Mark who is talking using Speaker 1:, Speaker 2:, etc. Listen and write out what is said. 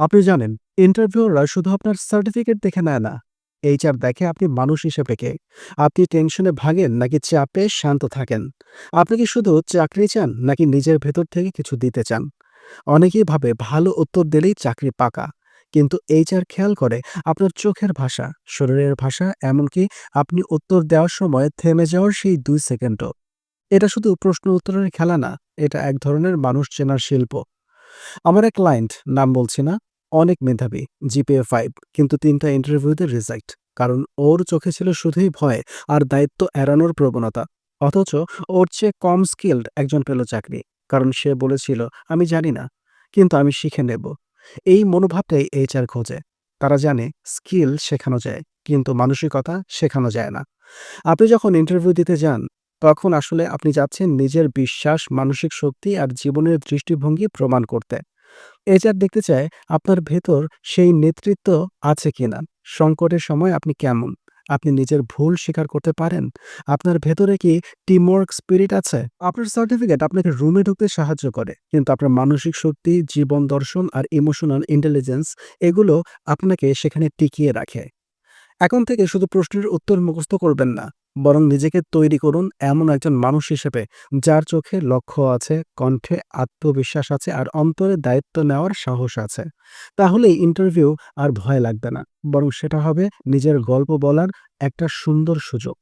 Speaker 1: আপনি জানেন, ইন্টারভিউয়াররা শুধু আপনার সার্টিফিকেট দেখে নেয় না। এইচআর দেখে আপনি মানুষ হিসেবে কে। আপনি টেনশনে ভাগেন নাকি চাপে শান্ত থাকেন। আপনি কি শুধু চাকরি চান নাকি নিজের ভেতর থেকে কিছু দিতে চান। অনেকেই ভাবে ভালো উত্তর দিলেই চাকরি পাকা, কিন্তু এইচআর খেয়াল করে আপনার চোখের ভাষা, শরীরের ভাষা, এমনকি আপনি উত্তর দেওয়ার সময় থেমে যাওয়ার সেই 2 সেকেন্ডও। এটা শুধু প্রশ্ন উত্তরের খেলা না, এটা এক ধরনের মানুষ চেনার শিল্প। আমার এক ক্লায়েন্ট, নাম বলছি না, অনেক মেধাবী, জিপিএ 5, কিন্তু 3টা ইন্টারভিউতে রিজেক্ট। কারণ ওর চোখে ছিল শুধুই ভয় আর দায়িত্ব এড়ানোর প্রবণতা। অথচ ওর চেয়ে কম স্কিলড একজন পেল চাকরি, কারণ সে বলেছিল, আমি জানি না, কিন্তু আমি শিখে নেব। এই মনোভাবটাই এইচআর খোঁজে। তারা জানে স্কিল শেখানো যায়, কিন্তু মানসিকতা শেখানো যায় না। আপনি যখন ইন্টারভিউ দিতে যান, তখন আসলে আপনি যাচ্ছেন নিজের বিশ্বাস, মানসিক শক্তি আর জীবনের দৃষ্টিভঙ্গি প্রমাণ করতে। এইচআর দেখতে চায় আপনার ভেতর সেই নেতৃত্ব আছে কিনা। সংকটের সময় আপনি কেমন, আপনি নিজের ভুল স্বীকার করতে পারেন, আপনার ভেতরে কি টিমওয়ার্ক স্পিরিট আছে। আপনার সার্টিফিকেট আপনাকে রুমে ঢুকতে সাহায্য করে, কিন্তু আপনার মানসিক শক্তি, জীবন দর্শন আর ইমোশনাল ইন্টেলিজেন্স, এগুলো আপনাকে সেখানে টিকিয়ে রাখে। এখন থেকে শুধু প্রশ্নের উত্তর মুখস্থ করবেন না, বরং নিজেকে তৈরি করুন এমন একজন মানুষ হিসেবে যার চোখে লক্ষ্য আছে, কণ্ঠে আত্মবিশ্বাস আছে আর অন্তরে দায়িত্ব নেওয়ার সাহস আছে। তাহলেই ইন্টারভিউ আর ভয় লাগবে না, বরং সেটা হবে নিজের গল্প বলার একটা সুন্দর সুযোগ।